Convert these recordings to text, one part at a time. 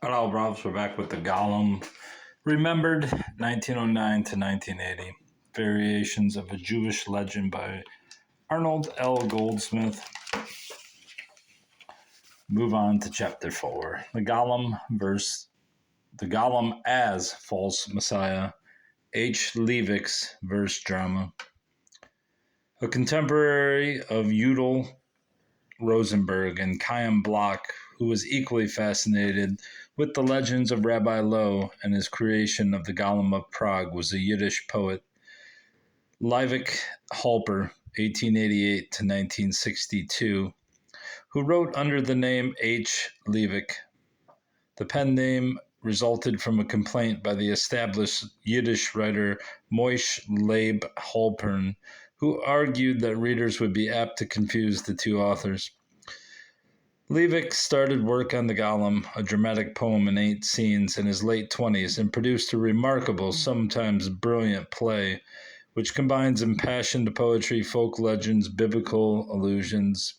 Hello, Robs. We're back with the Golem. Remembered 1909 to 1980. Variations of a Jewish Legend by Arnold L. Goldsmith. Move on to chapter 4. The Golem as False Messiah. H. Leivick's verse drama. A contemporary of Udall Rosenberg and Chaim Bloch, who was equally fascinated with the legends of Rabbi Loew and his creation of the Golem of Prague, was a Yiddish poet. Leivick Halper, 1888 to 1962, who wrote under the name H. Leivick. The pen name resulted from a complaint by the established Yiddish writer Moshe Leib Halpern, who argued that readers would be apt to confuse the two authors. Leivick started work on the Golem, a dramatic poem in 8 scenes, in his late 20s and produced a remarkable, sometimes brilliant play, which combines impassioned poetry, folk legends, biblical allusions,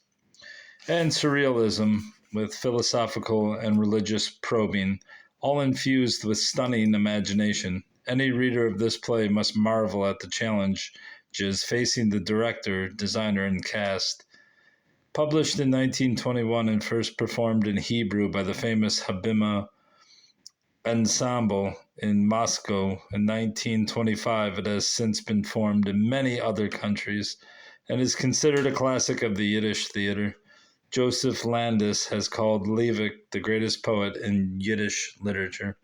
and surrealism with philosophical and religious probing, all infused with stunning imagination. Any reader of this play must marvel at the challenges facing the director, designer, and cast. Published in 1921 and first performed in Hebrew by the famous Habima Ensemble in Moscow in 1925, it has since been formed in many other countries and is considered a classic of the Yiddish theater. Joseph Landis has called Leivick the greatest poet in Yiddish literature.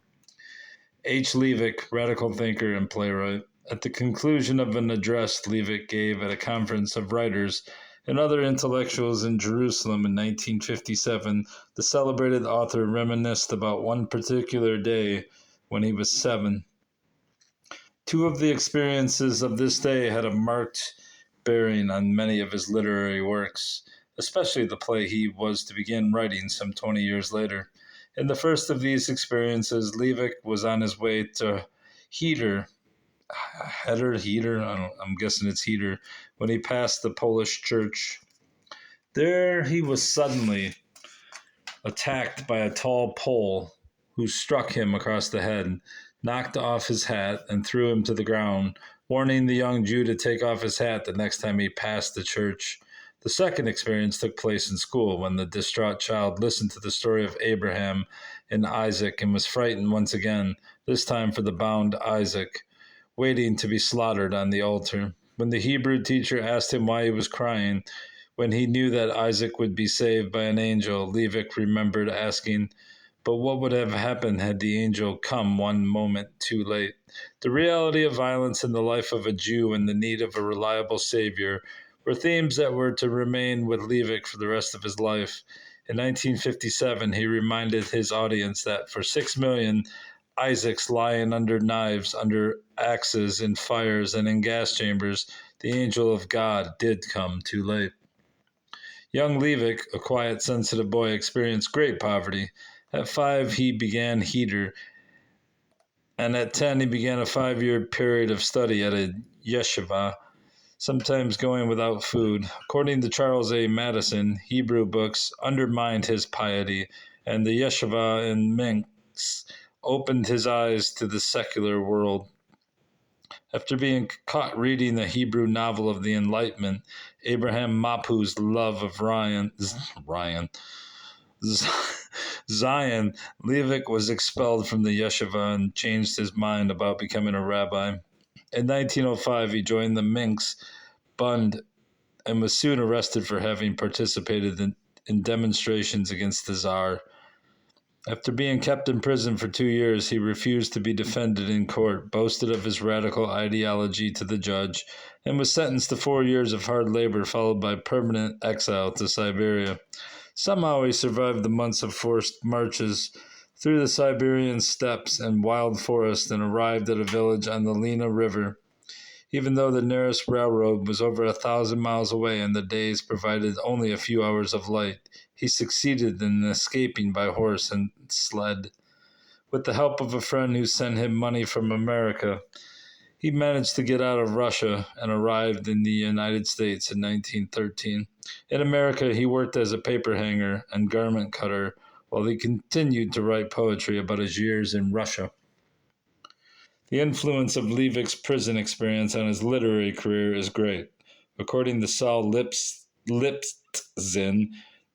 H. Leivick, radical thinker and playwright. At the conclusion of an address Leivick gave at a conference of writers and other intellectuals in Jerusalem in 1957, the celebrated author reminisced about one particular day when he was 7. Two of the experiences of this day had a marked bearing on many of his literary works, especially the play he was to begin writing some 20 years later. In the first of these experiences, Leivick was on his way to Heater, I'm guessing it's Heater, when he passed the Polish church. There he was suddenly attacked by a tall Pole who struck him across the head, knocked off his hat, and threw him to the ground, warning the young Jew to take off his hat the next time he passed the church. The second experience took place in school when the distraught child listened to the story of Abraham and Isaac and was frightened once again, this time for the bound Isaac, waiting to be slaughtered on the altar. When the Hebrew teacher asked him why he was crying, when he knew that Isaac would be saved by an angel, Leivick remembered asking, but what would have happened had the angel come one moment too late? The reality of violence in the life of a Jew and the need of a reliable savior were themes that were to remain with Leivick for the rest of his life. In 1957, he reminded his audience that for 6 million Isaacs lying under knives, under axes, in fires, and in gas chambers, the angel of God did come too late. Young Leivick, a quiet, sensitive boy, experienced great poverty. At 5, he began Heater, and at 10, he began a 5-year period of study at a yeshiva, sometimes going without food. According to Charles A. Madison, Hebrew books undermined his piety, and the yeshiva in Minsk opened his eyes to the secular world. After being caught reading the Hebrew novel of the Enlightenment, Abraham Mapu's Love of Zion, Leivick was expelled from the yeshiva and changed his mind about becoming a rabbi. In 1905, he joined the Minsk Bund and was soon arrested for having participated in demonstrations against the Tsar. After being kept in prison for 2 years, he refused to be defended in court, boasted of his radical ideology to the judge, and was sentenced to 4 years of hard labor, followed by permanent exile to Siberia. Somehow he survived the months of forced marches through the Siberian steppes and wild forest and arrived at a village on the Lena River. Even though the nearest railroad was over 1,000 miles away and the days provided only a few hours of light, he succeeded in escaping by horse and sled. With the help of a friend who sent him money from America, he managed to get out of Russia and arrived in the United States in 1913. In America, he worked as a paper hanger and garment cutter while he continued to write poetry about his years in Russia. The influence of Leivick's prison experience on his literary career is great. According to Saul Liptzin,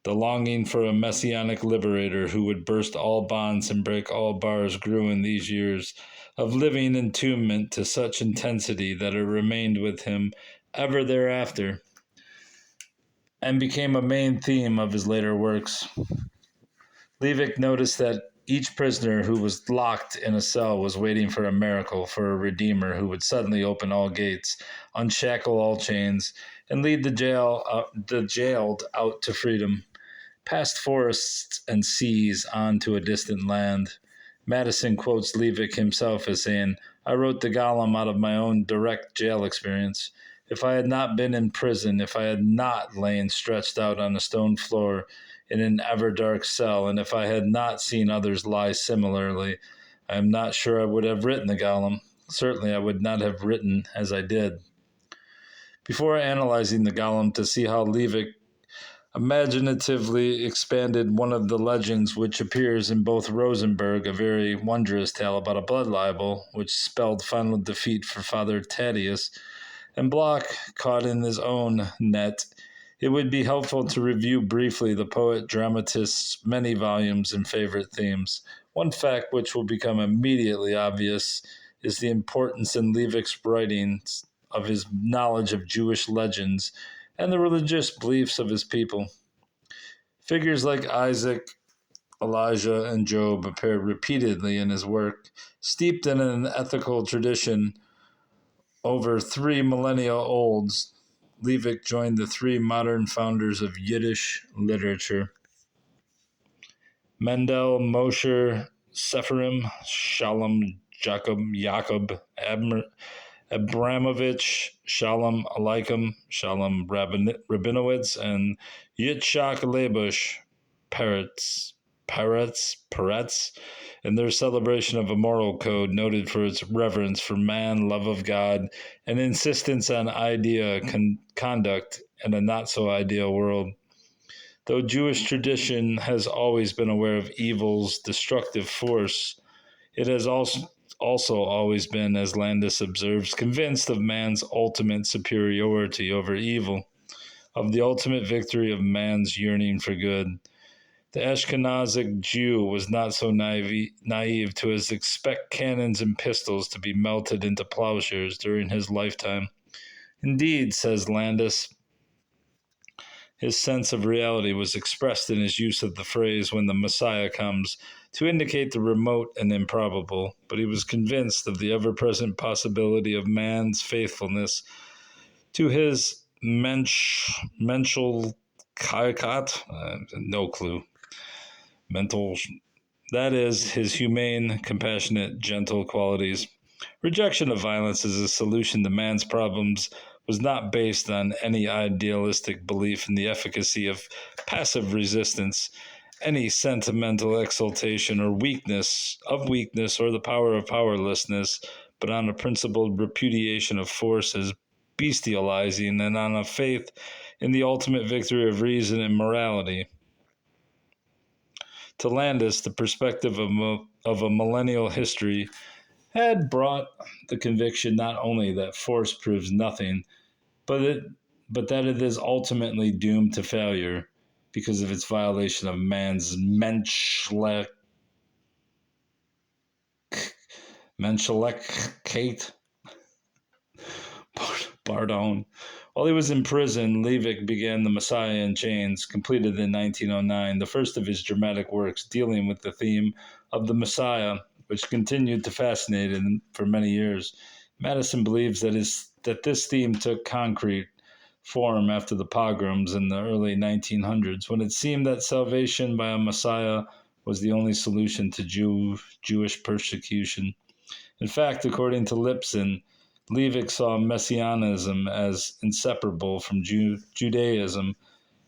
the longing for a messianic liberator who would burst all bonds and break all bars grew in these years of living entombment to such intensity that it remained with him ever thereafter and became a main theme of his later works. Leivick noticed that each prisoner who was locked in a cell was waiting for a miracle, for a redeemer who would suddenly open all gates, unshackle all chains, and lead the jailed out to freedom, past forests and seas on to a distant land. Madison quotes Leivick himself as saying, "I wrote the Golem out of my own direct jail experience. If I had not been in prison, if I had not lain stretched out on a stone floor in an ever-dark cell, and if I had not seen others lie similarly, I am not sure I would have written the Golem. Certainly I would not have written as I did." Before analyzing the Golem to see how Leivick imaginatively expanded one of the legends which appears in both Rosenberg, a very wondrous tale about a blood libel, which spelled final defeat for Father Thaddeus, and Bloch caught in his own net, it would be helpful to review briefly the poet-dramatist's many volumes and favorite themes. One fact which will become immediately obvious is the importance in Leivick's writings of his knowledge of Jewish legends and the religious beliefs of his people. Figures like Isaac, Elijah, and Job appear repeatedly in his work, steeped in an ethical tradition over 3 millennia old. Leivick joined the 3 modern founders of Yiddish literature: Mendel, Moshe, Sepharim, Shalom, Jacob, Abramovich, Shalom Aleichem, Shalom Rabinowitz, and Yitzhak Leibush Peretz, in their celebration of a moral code noted for its reverence for man, love of God, and insistence on conduct in a not-so-ideal world. Though Jewish tradition has always been aware of evil's destructive force, it has also always been, as Landis observes, convinced of man's ultimate superiority over evil, of the ultimate victory of man's yearning for good. The Ashkenazic Jew was not so naive to expect cannons and pistols to be melted into plowshares during his lifetime. Indeed, says Landis, his sense of reality was expressed in his use of the phrase "when the Messiah comes," to indicate the remote and improbable, but he was convinced of the ever-present possibility of man's faithfulness to his mental no clue. That is, his humane, compassionate, gentle qualities. Rejection of violence as a solution to man's problems was not based on any idealistic belief in the efficacy of passive resistance, any sentimental exaltation or weakness or the power of powerlessness, but on a principled repudiation of force as bestializing and on a faith in the ultimate victory of reason and morality. To Landis, the perspective of a millennial history had brought the conviction not only that force proves nothing, but that it is ultimately doomed to failure because of its violation of man's Menschlichkeit. Pardon. While he was in prison, Leivick began The Messiah in Chains, completed in 1909, the first of his dramatic works dealing with the theme of the Messiah, which continued to fascinate him for many years. Madison believes that this theme took concrete form after the pogroms in the early 1900s, when it seemed that salvation by a Messiah was the only solution to Jewish persecution. In fact, according to Liptzin, Leivick saw Messianism as inseparable from Judaism,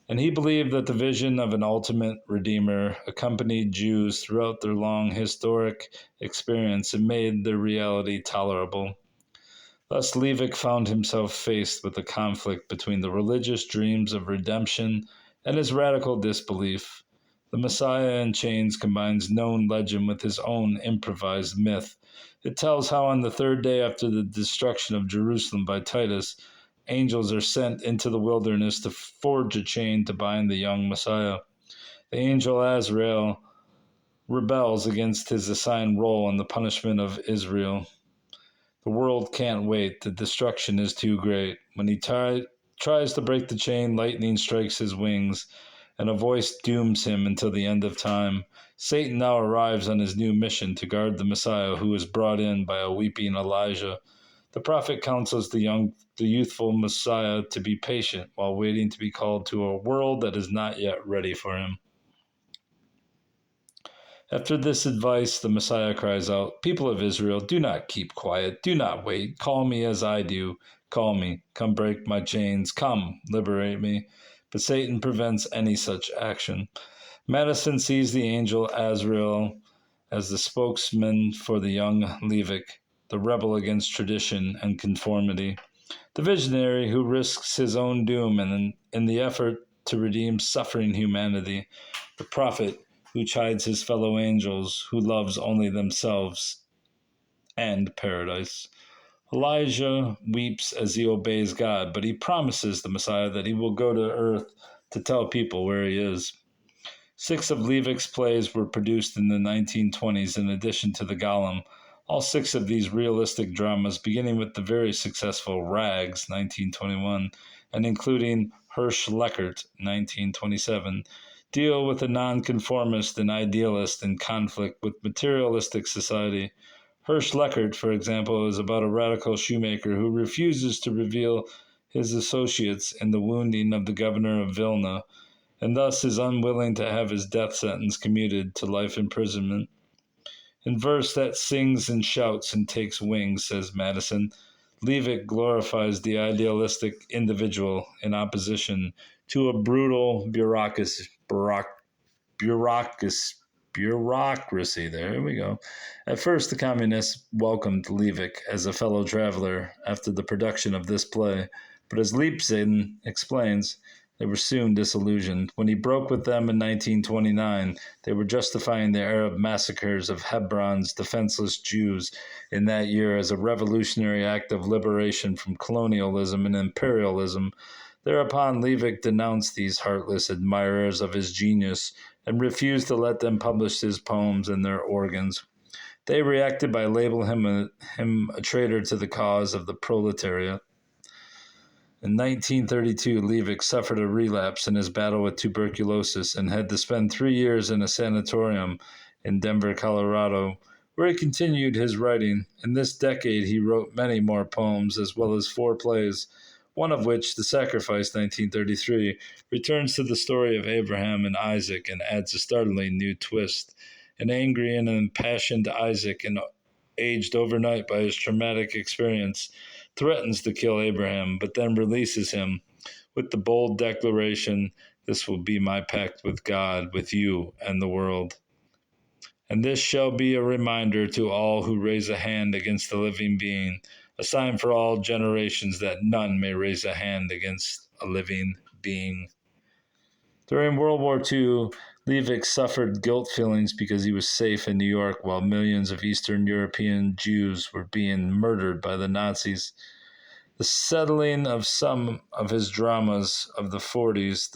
and he believed that the vision of an ultimate Redeemer accompanied Jews throughout their long historic experience and made their reality tolerable. Thus, Leivick found himself faced with a conflict between the religious dreams of redemption and his radical disbelief. The Messiah in Chains combines known legend with his own improvised myth. It tells how on the third day after the destruction of Jerusalem by Titus, angels are sent into the wilderness to forge a chain to bind the young Messiah. The angel Azrael rebels against his assigned role in the punishment of Israel. The world can't wait. The destruction is too great. When he tries to break the chain, lightning strikes his wings, and a voice dooms him until the end of time. Satan now arrives on his new mission to guard the Messiah, who is brought in by a weeping Elijah. The prophet counsels the youthful Messiah to be patient while waiting to be called to a world that is not yet ready for him. After this advice, the Messiah cries out, "People of Israel, do not keep quiet. Do not wait. Call me as I do. Call me. Come break my chains. Come, liberate me." But Satan prevents any such action. Madison sees the angel Azrael as the spokesman for the young Leivick, the rebel against tradition and conformity, the visionary who risks his own doom in the effort to redeem suffering humanity, the prophet who chides his fellow angels, who loves only themselves and paradise. Elijah weeps as he obeys God, but he promises the Messiah that he will go to earth to tell people where he is. 6 of Leivick's plays were produced in the 1920s in addition to the Golem. All 6 of these realistic dramas, beginning with the very successful Rags, 1921, and including Hirsch Leckert, 1927, deal with a nonconformist and idealist in conflict with materialistic society. Hirsch Leckert, for example, is about a radical shoemaker who refuses to reveal his associates in the wounding of the governor of Vilna, and thus is unwilling to have his death sentence commuted to life imprisonment. In verse that sings and shouts and takes wings, says Madison, Leivick glorifies the idealistic individual in opposition to a brutal bureaucracy. There we go. At first, the communists welcomed Leivick as a fellow traveler after the production of this play, but as Leibson explains, they were soon disillusioned. When he broke with them in 1929, they were justifying the Arab massacres of Hebron's defenseless Jews in that year as a revolutionary act of liberation from colonialism and imperialism. Thereupon, Leivick denounced these heartless admirers of his genius and refused to let them publish his poems and their organs. They reacted by labeling him a traitor to the cause of the proletariat. In 1932, Leivick suffered a relapse in his battle with tuberculosis and had to spend 3 years in a sanatorium in Denver, Colorado, where he continued his writing. In this decade, he wrote many more poems as well as 4 plays, one of which, The Sacrifice, 1933, returns to the story of Abraham and Isaac and adds a startling new twist. An angry and impassioned Isaac, aged overnight by his traumatic experience, threatens to kill Abraham, but then releases him with the bold declaration, "This will be my pact with God, with you, and the world. And this shall be a reminder to all who raise a hand against the living being, a sign for all generations that none may raise a hand against a living being." During World War II, Leivick suffered guilt feelings because he was safe in New York while millions of Eastern European Jews were being murdered by the Nazis. The setting of some of his dramas of the 40s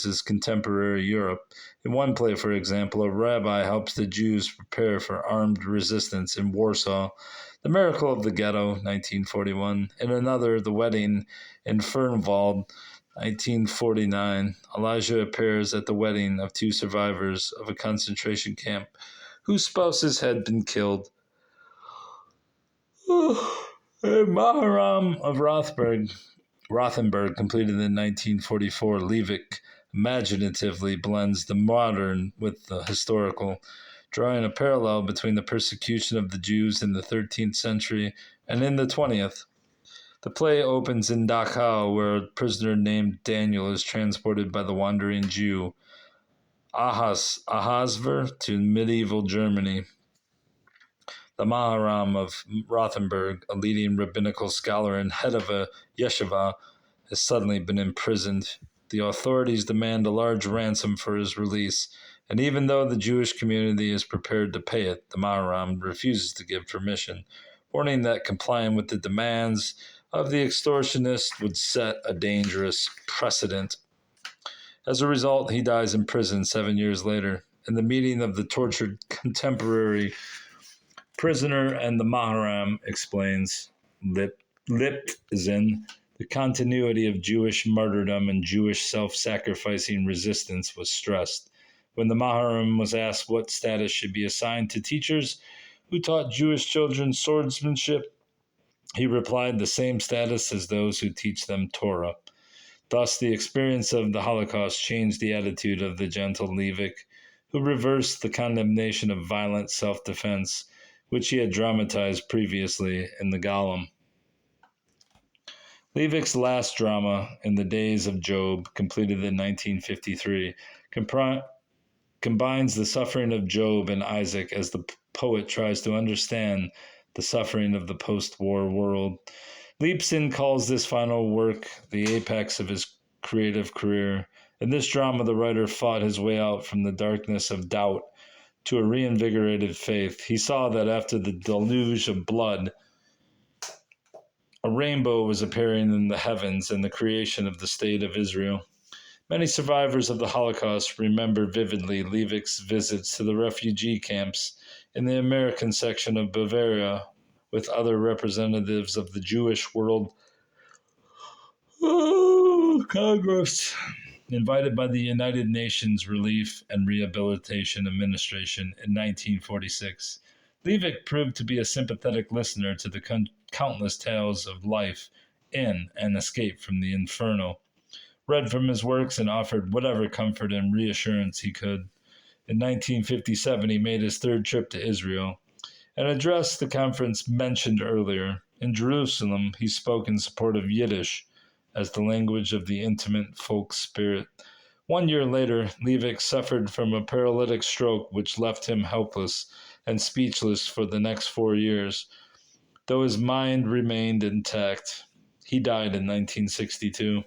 is contemporary Europe. In one play, for example, a rabbi helps the Jews prepare for armed resistance in Warsaw. The Miracle of the Ghetto, 1941. In another, The Wedding in Fernwald, 1949, Elijah appears at the wedding of 2 survivors of a concentration camp whose spouses had been killed. Maharam of Rothenburg, completed in 1944, Leivick imaginatively blends the modern with the historical, drawing a parallel between the persecution of the Jews in the 13th century and in the 20th. The play opens in Dachau, where a prisoner named Daniel is transported by the wandering Jew Ahasver to medieval Germany. The Maharam of Rothenburg, a leading rabbinical scholar and head of a yeshiva, has suddenly been imprisoned. The authorities demand a large ransom for his release, and even though the Jewish community is prepared to pay it, the Maharam refuses to give permission, warning that complying with the demands of the extortionist would set a dangerous precedent. As a result, he dies in prison 7 years later. In the meeting of the tortured contemporary prisoner and the Maharam explains, Lipzin, the continuity of Jewish martyrdom and Jewish self-sacrificing resistance was stressed. When the Maharam was asked what status should be assigned to teachers who taught Jewish children swordsmanship, he replied, the same status as those who teach them Torah. Thus, the experience of the Holocaust changed the attitude of the gentle Leivick, who reversed the condemnation of violent self-defense, which he had dramatized previously in the Golem. Leivick's last drama, In the Days of Job, completed in 1953, combines the suffering of Job and Isaac as the poet tries to understand the suffering of the post-war world. Leibson calls this final work the apex of his creative career. In this drama, the writer fought his way out from the darkness of doubt to a reinvigorated faith. He saw that after the deluge of blood, a rainbow was appearing in the heavens and the creation of the state of Israel. Many survivors of the Holocaust remember vividly Leivick's visits to the refugee camps in the American section of Bavaria with other representatives of the Jewish World Congress, invited by the United Nations Relief and Rehabilitation Administration in 1946. Leivick proved to be a sympathetic listener to the countless tales of life in and escape from the inferno, read from his works, and offered whatever comfort and reassurance he could. In 1957, he made his third trip to Israel and addressed the conference mentioned earlier. In Jerusalem, he spoke in support of Yiddish as the language of the intimate folk spirit. 1 year later, Leivick suffered from a paralytic stroke which left him helpless and speechless for the next 4 years, though his mind remained intact. He died in 1962.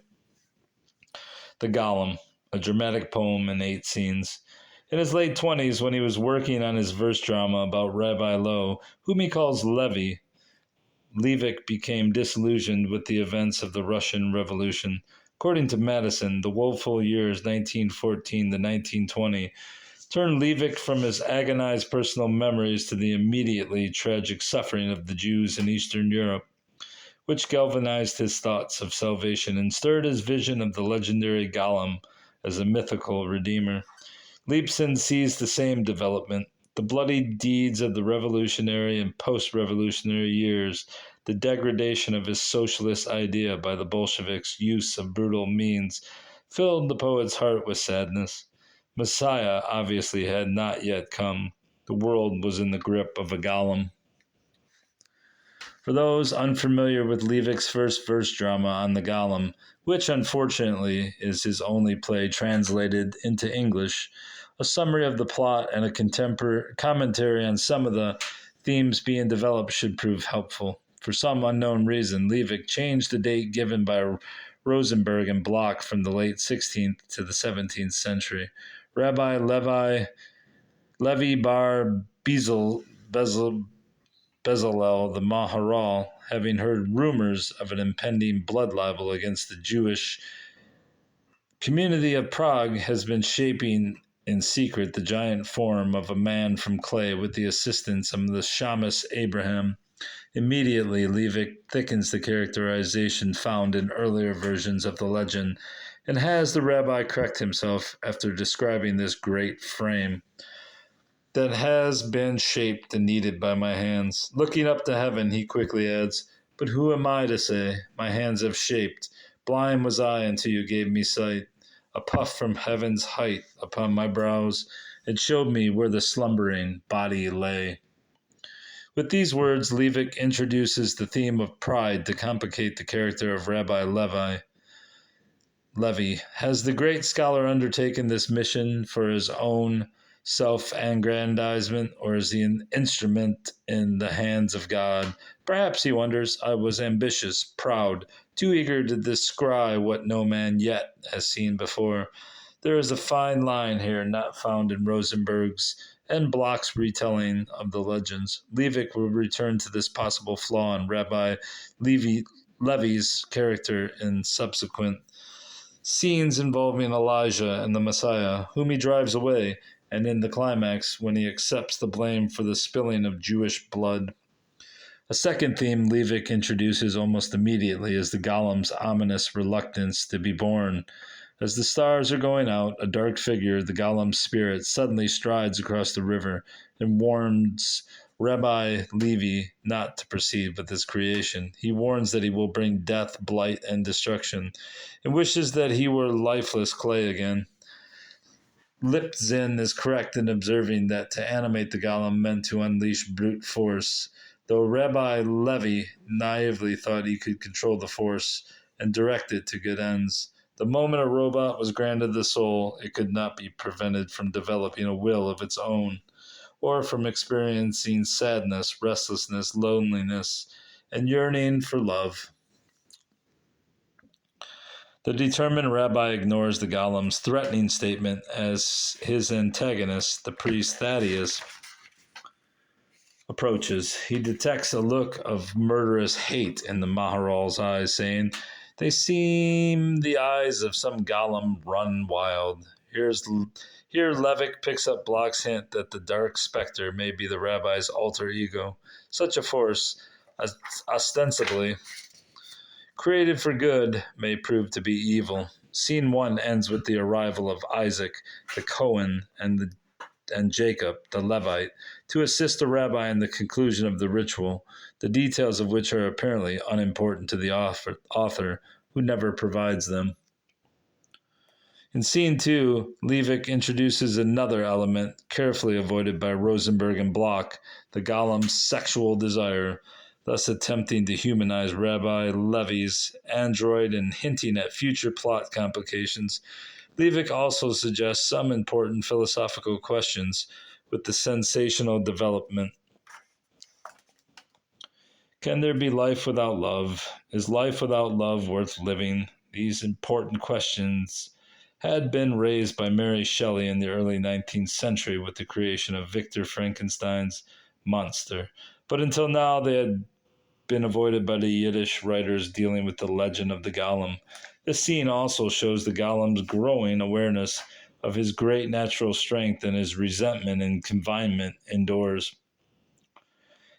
The Golem, a dramatic poem in 8 scenes. In his late 20s, when he was working on his verse drama about Rabbi Lowe, whom he calls Levi, Leivick became disillusioned with the events of the Russian Revolution. According to Madison, the woeful years 1914 to 1920 turned Leivick from his agonized personal memories to the immediately tragic suffering of the Jews in Eastern Europe, which galvanized his thoughts of salvation and stirred his vision of the legendary Golem as a mythical redeemer. Leibson sees the same development. The bloody deeds of the revolutionary and post-revolutionary years, the degradation of his socialist idea by the Bolsheviks' use of brutal means, filled the poet's heart with sadness. Messiah obviously had not yet come. The world was in the grip of a Golem. For those unfamiliar with Leivick's first verse drama on the Golem, which unfortunately is his only play translated into English, a summary of the plot and a commentary on some of the themes being developed should prove helpful. For some unknown reason, Leivick changed the date given by Rosenberg and Bloch from the late 16th to the 17th century. Rabbi Levi bar Bezalel, the Maharal, having heard rumors of an impending blood libel against the Jewish community of Prague, has been shaping in secret the giant form of a man from clay with the assistance of the shamus Abraham. Immediately, Leivick thickens the characterization found in earlier versions of the legend and has the rabbi correct himself after describing this great frame that has been shaped and kneaded by my hands. Looking up to heaven, he quickly adds, "But who am I to say? My hands have shaped. Blind was I until you gave me sight. A puff from heaven's height upon my brows, it showed me where the slumbering body lay." With these words, Leivick introduces the theme of pride to complicate the character of Rabbi Levi. Has the great scholar undertaken this mission for his own self-aggrandizement, or is he an instrument in the hands of God Perhaps, he wonders, I was ambitious, proud, too eager to descry what no man yet has seen before. There is a fine line here not found in Rosenberg's and Bloch's retelling of the legends. Leivick will return to this possible flaw in Rabbi Levi's character in subsequent scenes involving Elijah and the Messiah, whom he drives away, and in the climax when he accepts the blame for the spilling of Jewish blood. A second theme Leivick introduces almost immediately is the Golem's ominous reluctance to be born. As the stars are going out, a dark figure, the Golem's spirit, suddenly strides across the river and warns Rabbi Levi not to proceed with his creation. He warns that he will bring death, blight, and destruction, and wishes that he were lifeless clay again. Lipzin is correct in observing that to animate the Golem meant to unleash brute force, though Rabbi Levi naively thought he could control the force and direct it to good ends. The moment a robot was granted the soul, it could not be prevented from developing a will of its own, or from experiencing sadness, restlessness, loneliness, and yearning for love. The determined rabbi ignores the Golem's threatening statement as his antagonist, the priest Thaddeus, approaches. He detects a look of murderous hate in the Maharal's eyes, saying, "They seem the eyes of some Golem run wild." Here Leivick picks up Bloch's hint that the dark specter may be the rabbi's alter ego. Such a force, ostensibly created for good, may prove to be evil. Scene 1 ends with the arrival of Isaac, the Cohen, and Jacob, the Levite, to assist the rabbi in the conclusion of the ritual, the details of which are apparently unimportant to the author, who never provides them. In scene 2, Leivick introduces another element carefully avoided by Rosenberg and Bloch, the Golem's sexual desire, thus attempting to humanize Rabbi Levi's android and hinting at future plot complications. Leivick also suggests some important philosophical questions with the sensational development. Can there be life without love? Is life without love worth living? These important questions had been raised by Mary Shelley in the early 19th century with the creation of Victor Frankenstein's monster, but until now they had been avoided by the Yiddish writers dealing with the legend of the Golem. This scene also shows the Golem's growing awareness of his great natural strength and his resentment and confinement indoors.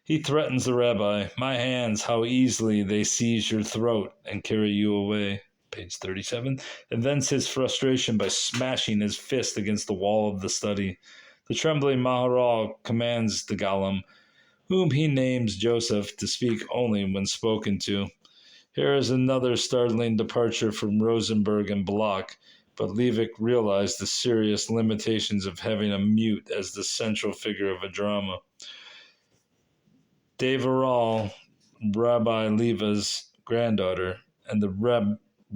He threatens the rabbi, "My hands, how easily they seize your throat and carry you away." Page 37. And vents his frustration by smashing his fist against the wall of the study. The trembling Maharal commands the Golem, whom he names Joseph, to speak only when spoken to. Here is another startling departure from Rosenberg and Bloch, but Leivick realized the serious limitations of having a mute as the central figure of a drama. Deverall, Rabbi Leva's granddaughter, and the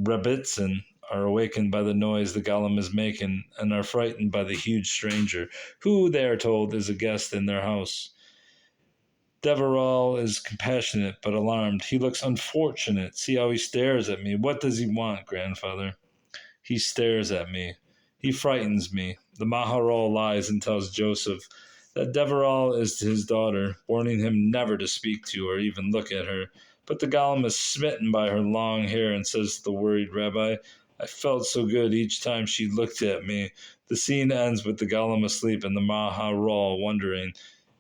Rebbitzin are awakened by the noise the Golem is making and are frightened by the huge stranger, who, they are told, is a guest in their house. Deverall is compassionate but alarmed. "He looks unfortunate. See how he stares at me. What does he want, grandfather?" "He stares at me. He frightens me." The Maharal lies and tells Joseph that Deverall is his daughter, warning him never to speak to or even look at her. But the Golem is smitten by her long hair and says to the worried rabbi, "I felt so good each time she looked at me." The scene ends with the Golem asleep and the Maharal wondering,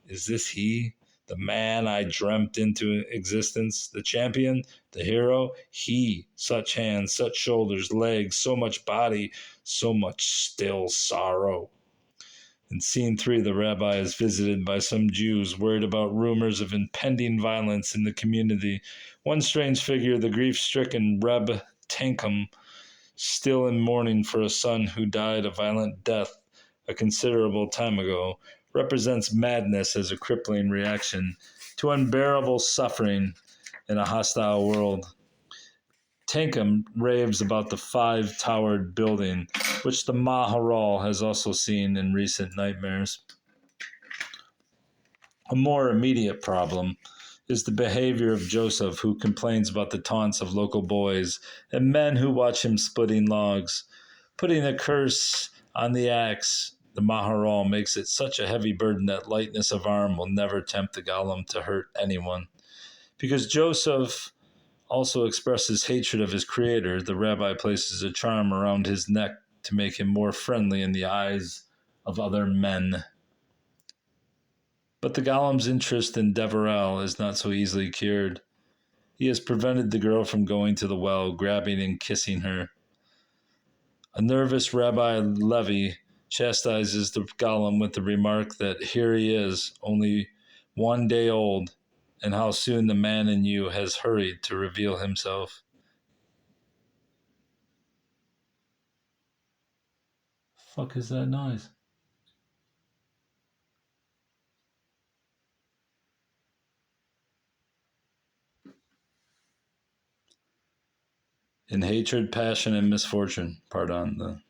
is this he? The man I dreamt into existence, the champion, the hero, he, such hands, such shoulders, legs, so much body, so much still sorrow. In scene 3, the rabbi is visited by some Jews worried about rumors of impending violence in the community. One strange figure, the grief-stricken Reb Tankum, still in mourning for a son who died a violent death a considerable time ago, represents madness as a crippling reaction to unbearable suffering in a hostile world. Tankum raves about the 5-towered building, which the Maharal has also seen in recent nightmares. A more immediate problem is the behavior of Joseph, who complains about the taunts of local boys and men who watch him splitting logs. Putting a curse on the axe, the Maharal makes it such a heavy burden that lightness of arm will never tempt the Golem to hurt anyone. Because Joseph also expresses hatred of his creator, the rabbi places a charm around his neck to make him more friendly in the eyes of other men. But the Golem's interest in Deverell is not so easily cured. He has prevented the girl from going to the well, grabbing and kissing her. A nervous Rabbi Levi chastises the Golem with the remark that here he is, only 1 day old, and how soon the man in you has hurried to reveal himself. Fuck is that noise? In hatred, passion, and misfortune. Pardon the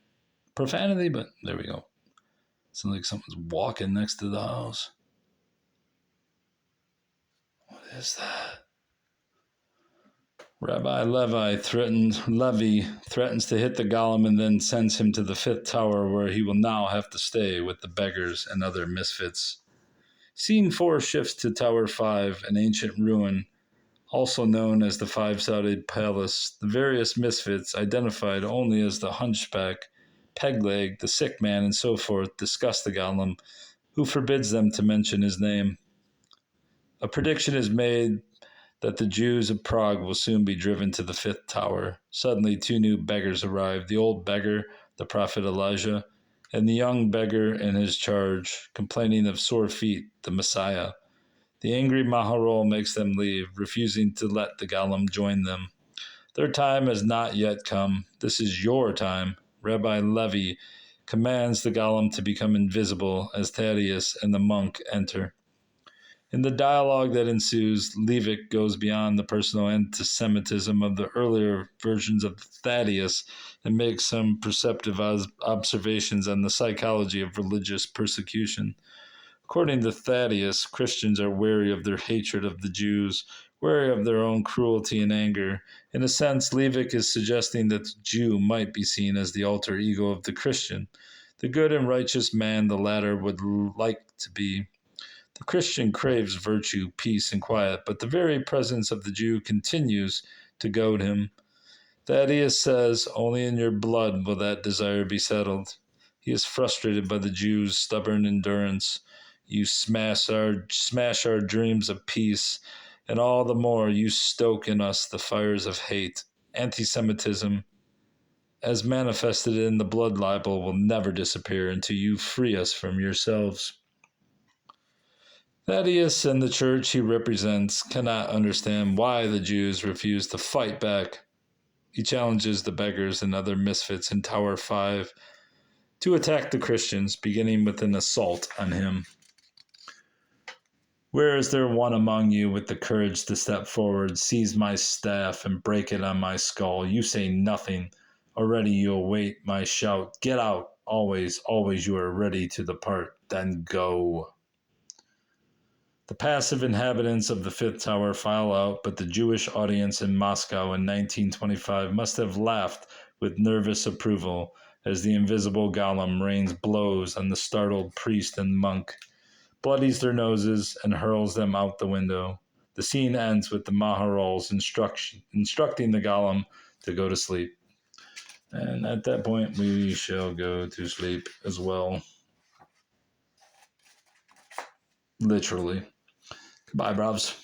profanity, but there we go. Sounds like someone's walking next to the house. What is that? Rabbi Levi threatens to hit the Golem and then sends him to the 5th tower, where he will now have to stay with the beggars and other misfits. Scene 4 shifts to Tower 5, an ancient ruin, also known as the Five-Sided Palace. The various misfits, identified only as the hunchback, Pegleg, the sick man, and so forth, discuss the Golem, who forbids them to mention his name. A prediction is made that the Jews of Prague will soon be driven to the 5th tower. Suddenly, 2 new beggars arrive, the old beggar, the prophet Elijah, and the young beggar in his charge, complaining of sore feet, the Messiah. The angry Maharal makes them leave, refusing to let the Golem join them. Their time has not yet come. This is your time. Rabbi Levi commands the Golem to become invisible as Thaddeus and the monk enter. In the dialogue that ensues, Leivick goes beyond the personal anti-Semitism of the earlier versions of Thaddeus and makes some perceptive observations on the psychology of religious persecution. According to Thaddeus, Christians are wary of their hatred of the Jews, wary of their own cruelty and anger. In a sense, Leivick is suggesting that the Jew might be seen as the alter ego of the Christian, the good and righteous man the latter would like to be. The Christian craves virtue, peace, and quiet, but the very presence of the Jew continues to goad him. Thaddeus says, only in your blood will that desire be settled. He is frustrated by the Jews' stubborn endurance. You smash our dreams of peace, and all the more you stoke in us the fires of hate. Anti-Semitism, as manifested in the blood libel, will never disappear until you free us from yourselves. Thaddeus and the church he represents cannot understand why the Jews refuse to fight back. He challenges the beggars and other misfits in Tower 5 to attack the Christians, beginning with an assault on him. Where is there one among you with the courage to step forward, seize my staff, and break it on my skull? You say nothing. Already you await my shout. Get out. Always, always you are ready to depart. Then go. The passive inhabitants of the 5th tower file out, but the Jewish audience in Moscow in 1925 must have laughed with nervous approval as the invisible Golem rains blows on the startled priest and monk, bloodies their noses, and hurls them out the window. The scene ends with the Maharals instructing the Golem to go to sleep. And at that point, we shall go to sleep as well. Literally. Goodbye, bros.